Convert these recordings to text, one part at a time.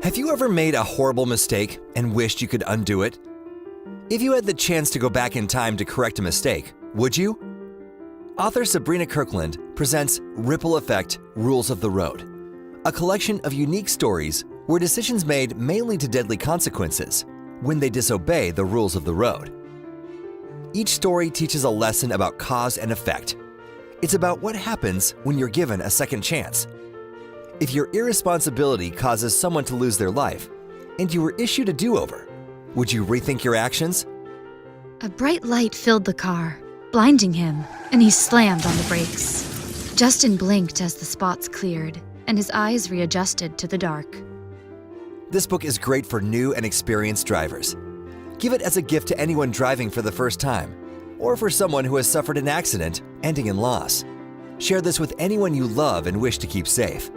Have you ever made a horrible mistake and wished you could undo it? If you had the chance to go back in time to correct a mistake, would you? Author Sabrina Kirkland presents Ripple Effect Rules of the Road, a collection of unique stories where decisions made may lead to deadly consequences when they disobey the rules of the road. Each story teaches a lesson about cause and effect. It's about what happens when you're given a second chance. If your irresponsibility causes someone to lose their life and you were issued a do-over, would you rethink your actions? A bright light filled the car, blinding him, and he slammed on the brakes. Justin blinked as the spots cleared, and his eyes readjusted to the dark. This book is great for new and experienced drivers. Give it as a gift to anyone driving for the first time, or for someone who has suffered an accident ending in loss. Share this with anyone you love and wish to keep safe.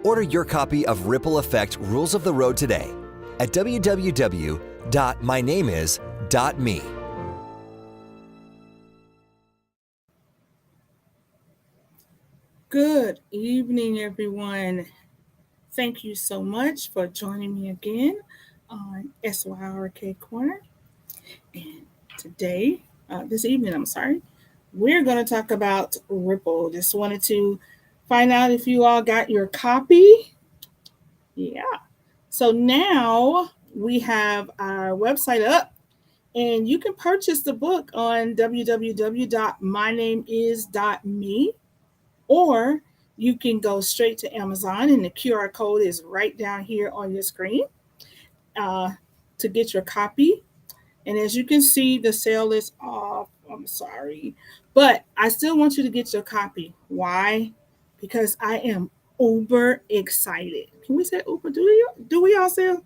Order your copy of Ripple Effect Rules of the Road today at www.mynameis.me. Good evening, everyone. Thank you so much for joining me again on SYRK Corner. And today, this evening, we're going to talk about Ripple. Just wanted to find out if you all got your copy. Yeah. So now we have our website up, and you can purchase the book on www.mynameis.me, or you can go straight to Amazon, and the QR code is right down here on your screen to get your copy. And as you can see, the sale is off. I'm sorry, but I still want you to get your copy. Why? Because I am uber excited. Can we say uber? Do we all still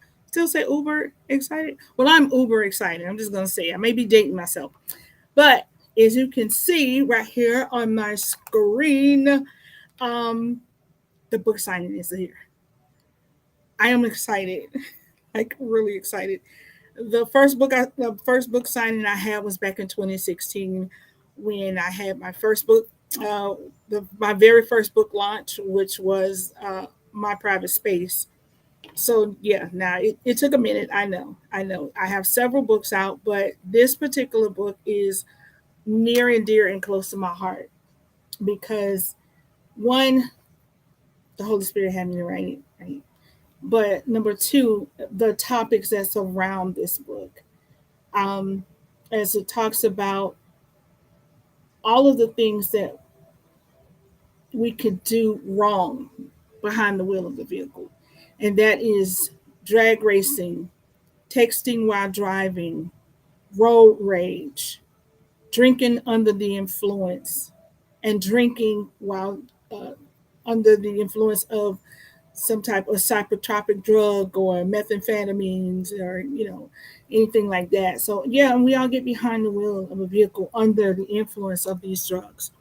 say uber excited? Well, I'm uber excited. I'm just going to say I may be dating myself. But as you can see right here on my screen, the book signing is here. I am excited, like really excited. The first book signing I had was back in 2016 when I had my first book, my very first book launch, which was My Private Space. So yeah, now it took a minute. I know. I have several books out, but this particular book is near and dear and close to my heart because one, the Holy Spirit had me to write it, right? But number two, the topics that surround this book, as it talks about all of the things that we could do wrong behind the wheel of the vehicle. And that is drag racing, texting while driving, road rage, drinking under the influence, and drinking while under the influence of some type of psychotropic drug or methamphetamines or, anything like that. So yeah, and we all get behind the wheel of a vehicle under the influence of these drugs.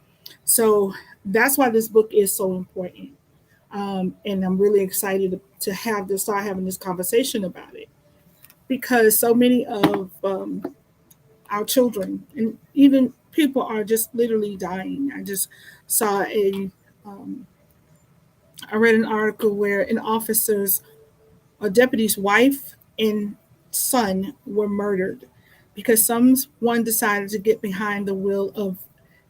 So that's why this book is so important. And I'm really excited to start having this conversation about it because so many of our children and even people are just literally dying. I just saw I read an article where an deputy's wife and son were murdered because someone decided to get behind the wheel of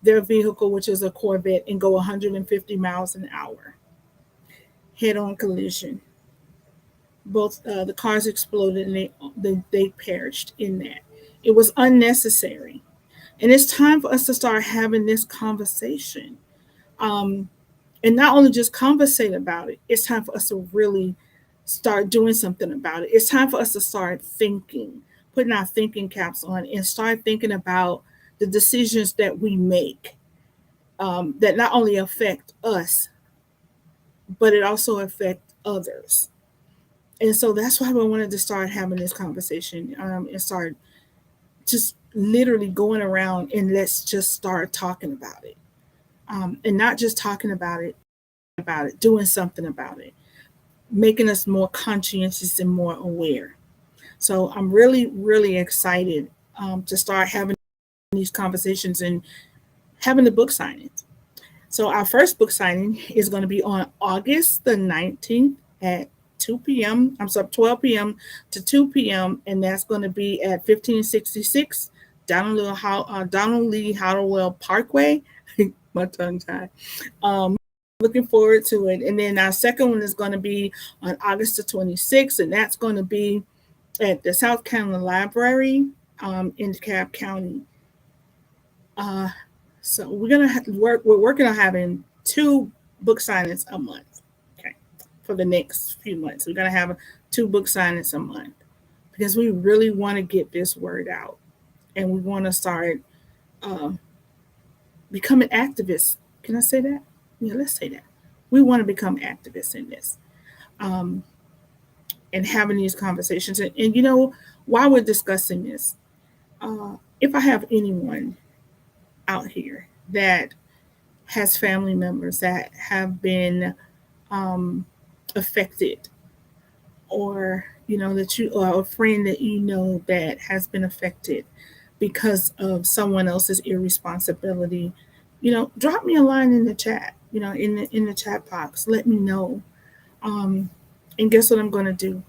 their vehicle, which is a Corvette, and go 150 miles an hour. Head-on collision. Both the cars exploded and they perished in that. It was unnecessary. And it's time for us to start having this conversation. And not only just conversate about it, it's time for us to really start doing something about it. It's time for us to start thinking, putting our thinking caps on and start thinking about the decisions that we make that not only affect us, but it also affects others. And so that's why we wanted to start having this conversation and start just literally going around and let's just start talking about it. And not just talking about it, doing something about it, making us more conscientious and more aware. So I'm really, really excited to start having these conversations and having the book signings. So our first book signing is going to be on August the 19th at 2 p.m. I'm sorry, 12 p.m. to 2 p.m. And that's going to be at 1566 Donald Lee Hollowell Parkway. My tongue tied. Looking forward to it. And then our second one is going to be on August the 26th, and that's going to be at the South Carolina Library in DeKalb County. So we're gonna work. We're working on having 2 book signings a month. Okay, for the next few months, we're gonna have 2 book signings a month because we really want to get this word out, and we want to start uh, becoming activists. Can I say that? Yeah, let's say that. We want to become activists in this, um, and having these conversations. And while we're discussing this, if I have anyone out here that has family members that have been um, affected, or that you, or a friend that that has been affected because of someone else's irresponsibility, drop me a line in the chat, in the chat box. Let me know. um, and guess what I'm going to do?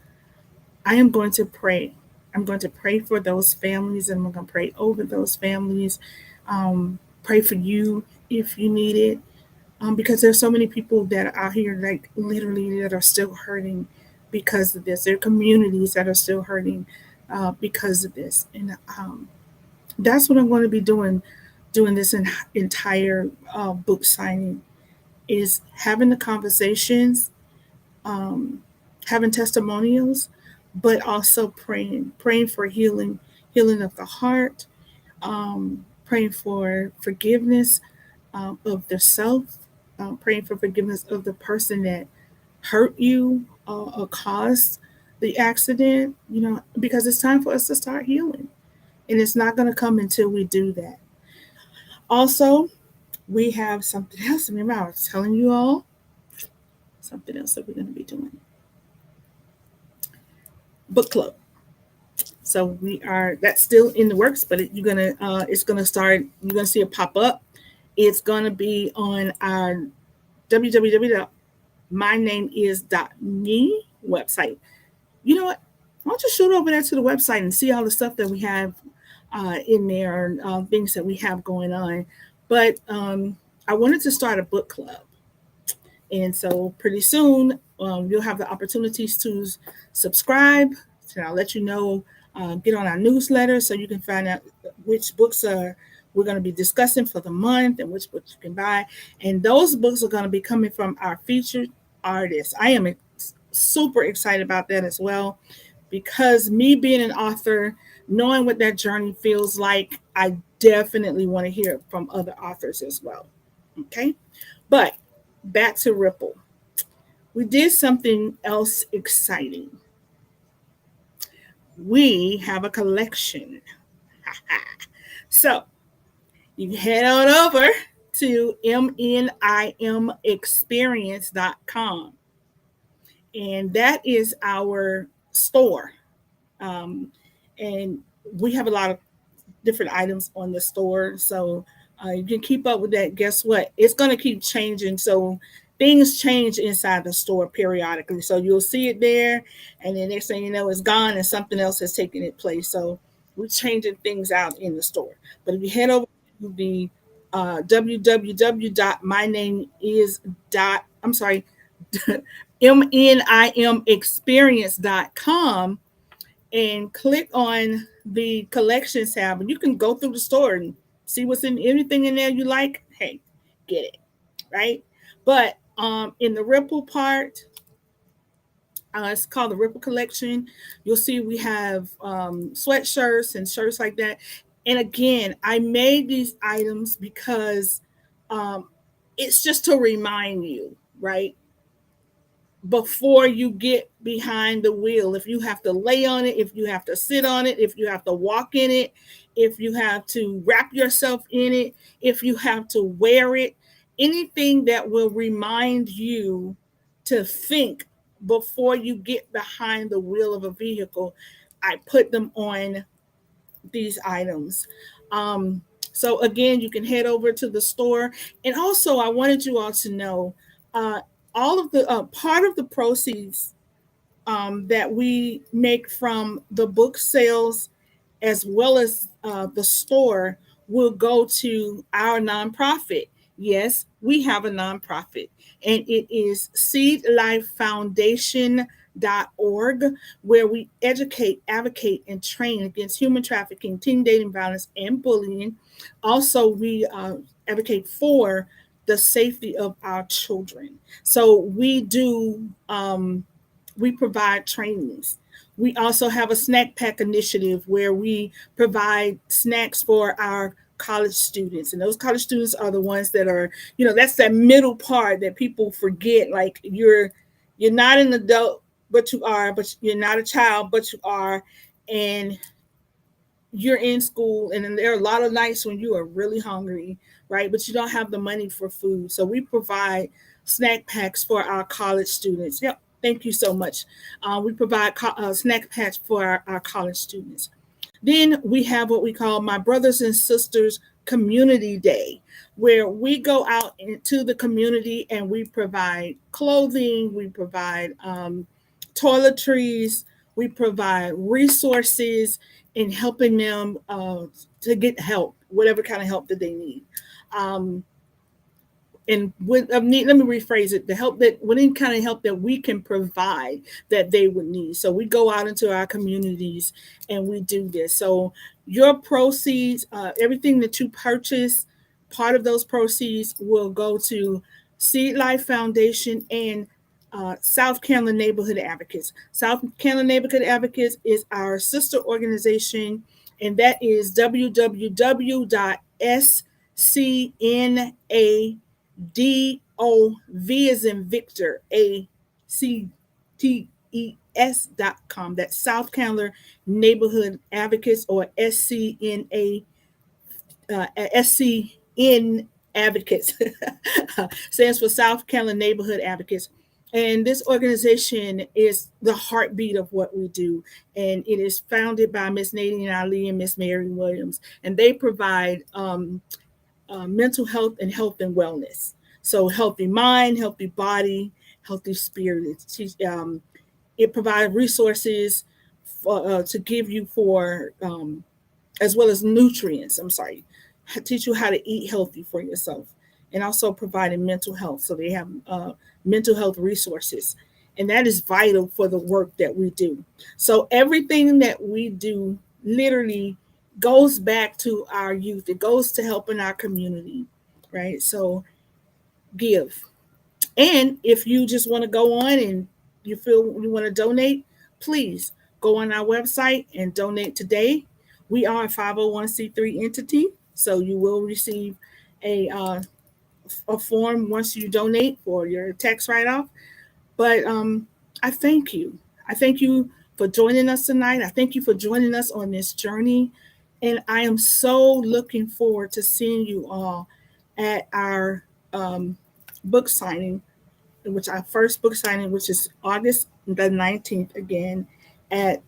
I am going to pray. I'm going to pray for those families, and I'm going to pray over those families. Pray for you if you need it, because there's so many people that are out here, like literally, that are still hurting because of this. There are communities that are still hurting because of this, and that's what I'm going to be doing this entire book signing, is having the conversations, um, having testimonials, but also praying for healing of the heart, praying for forgiveness of the self, praying for forgiveness of the person that hurt you or caused the accident, because it's time for us to start healing. And it's not going to come until we do that. Also, we have something else. Remember, I was telling you all something else that we're going to be doing. Book club. So that's still in the works, but it's gonna start. You're gonna see it pop up. It's gonna be on our www.mynameis.me website. You know what? Why don't you shoot over there to the website and see all the stuff that we have in there, and things that we have going on. But I wanted to start a book club, and so pretty soon you'll have the opportunities to subscribe. So I'll let you know. Get on our newsletter so you can find out which books we're going to be discussing for the month, and which books you can buy. And those books are going to be coming from our featured artists. I am super excited about that as well, because me being an author, knowing what that journey feels like, I definitely want to hear from other authors as well. Okay, but back to Ripple. We did something else exciting. We have a collection. So you can head on over to mnimexperience.com, and that is our store. And we have a lot of different items on the store, so you can keep up with that. Guess what? It's going to keep changing. So things change inside the store periodically. So you'll see it there, and then next thing you know, it's gone, and something else has taken its place. So we're changing things out in the store. But if you head over to the www.mynameis. I'm sorry, mnimexperience.com, and click on the collections tab, and you can go through the store and see what's in anything in there you like. Hey, get it, right? But in the Ripple part, it's called the Ripple Collection. You'll see we have sweatshirts and shirts like that. And again, I made these items because um, it's just to remind you, right? Before you get behind the wheel, if you have to lay on it, if you have to sit on it, if you have to walk in it, if you have to wrap yourself in it, if you have to wear it, anything that will remind you to think before you get behind the wheel of a vehicle, I put them on these items. Um, so again, you can head over to the store. And also, I wanted you all to know, uh, all of the part of the proceeds that we make from the book sales as well as the store will go to our nonprofit. Yes, we have a nonprofit, and it is seedlifefoundation.org, where we educate, advocate, and train against human trafficking, teen dating violence, and bullying. Also, we advocate for the safety of our children. So we provide trainings. We also have a snack pack initiative where we provide snacks for our college students. And those college students are the ones that are, that's that middle part that people forget. Like you're not an adult, but you're not a child, but you are. And you're in school, and then there are a lot of nights when you are really hungry, right? But you don't have the money for food. So we provide snack packs for our college students. Yep. Thank you so much. We provide snack packs for our college students. Then we have what we call My Brothers and Sisters Community Day, where we go out into the community and we provide clothing, we provide toiletries, we provide resources in helping them to get help, whatever kind of help that they need. Um, let me rephrase it, the help that any kind of help that we can provide that they would need. So we go out into our communities and we do this. So your proceeds, everything that you purchase, part of those proceeds will go to Seed Life Foundation and South Carolina Neighborhood Advocates. South Carolina Neighborhood Advocates is our sister organization, and that is www.scnadov as in Victor, ACTES.com. That's South Carolina Neighborhood Advocates, or SCN Advocates. Stands for South Carolina Neighborhood Advocates. And this organization is the heartbeat of what we do. And it is founded by Miss Nadine Ali and Miss Mary Williams. And they provide mental health and wellness. So healthy mind, healthy body, healthy spirit. It provides resources to give you for as well as nutrients. I'm sorry, teach you how to eat healthy for yourself, and also providing mental health. So they have mental health resources, and that is vital for the work that we do. So everything that we do literally goes back to our youth. It goes to helping our community, right? So give. And if you just want to go on and you feel you want to donate, please go on our website and donate today. We are a 501c3 entity, so you will receive a a form once you donate for your tax write-off. But I thank you. I thank you for joining us tonight. I thank you for joining us on this journey. And I am so looking forward to seeing you all at our book signing, which our first book signing, which is August the 19th, again, at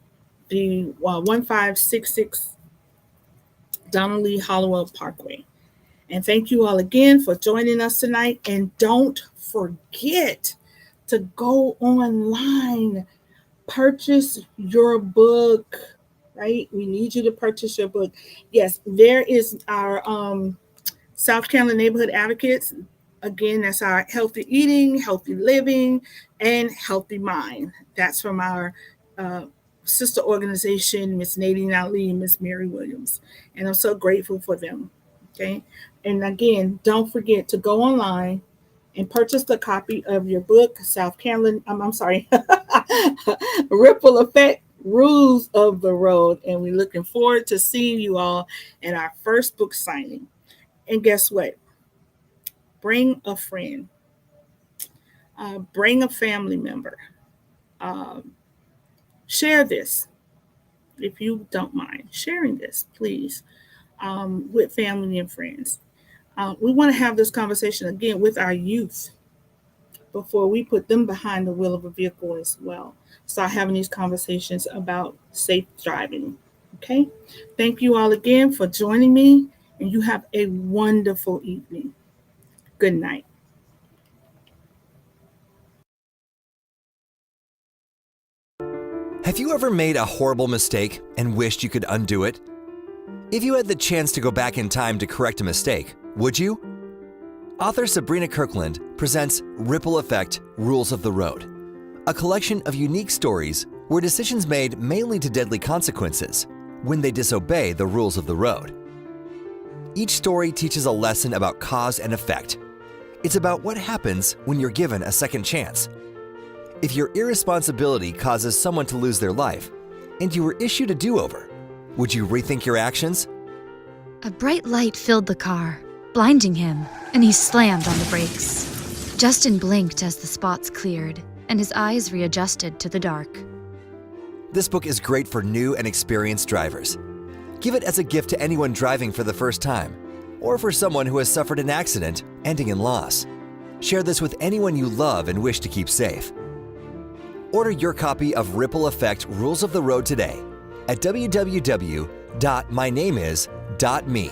the 1566 Donald Lee Hollowell Parkway. And thank you all again for joining us tonight. And don't forget to go online, purchase your book, right? We need you to purchase your book. Yes, there is our South Carolina Neighborhood Advocates. Again, that's our healthy eating, healthy living, and healthy mind. That's from our sister organization, Miss Nadine Ali and Miss Mary Williams. And I'm so grateful for them. Okay. And again, don't forget to go online and purchase the copy of your book, South Carolina, I'm sorry, Ripple Effect Rules of the Road. And we're looking forward to seeing you all at our first book signing. And guess what? Bring a friend, bring a family member. Um, Share this if you don't mind sharing this, please, with family and friends. We want to have this conversation again with our youth before we put them behind the wheel of a vehicle as well. Start having these conversations about safe driving. Okay. Thank you all again for joining me, and you have a wonderful evening. Good night. Have you ever made a horrible mistake and wished you could undo it? If you had the chance to go back in time to correct a mistake, would you? Author Sabrina Kirkland presents Ripple Effect Rules of the Road, a collection of unique stories where decisions made may lead to deadly consequences when they disobey the rules of the road. Each story teaches a lesson about cause and effect. It's about what happens when you're given a second chance. If your irresponsibility causes someone to lose their life and you were issued a do-over, would you rethink your actions? A bright light filled the car, blinding him, and he slammed on the brakes. Justin blinked as the spots cleared, and his eyes readjusted to the dark. This book is great for new and experienced drivers. Give it as a gift to anyone driving for the first time, or for someone who has suffered an accident ending in loss. Share this with anyone you love and wish to keep safe. Order your copy of Ripple Effect Rules of the Road today at www.mynameis.me.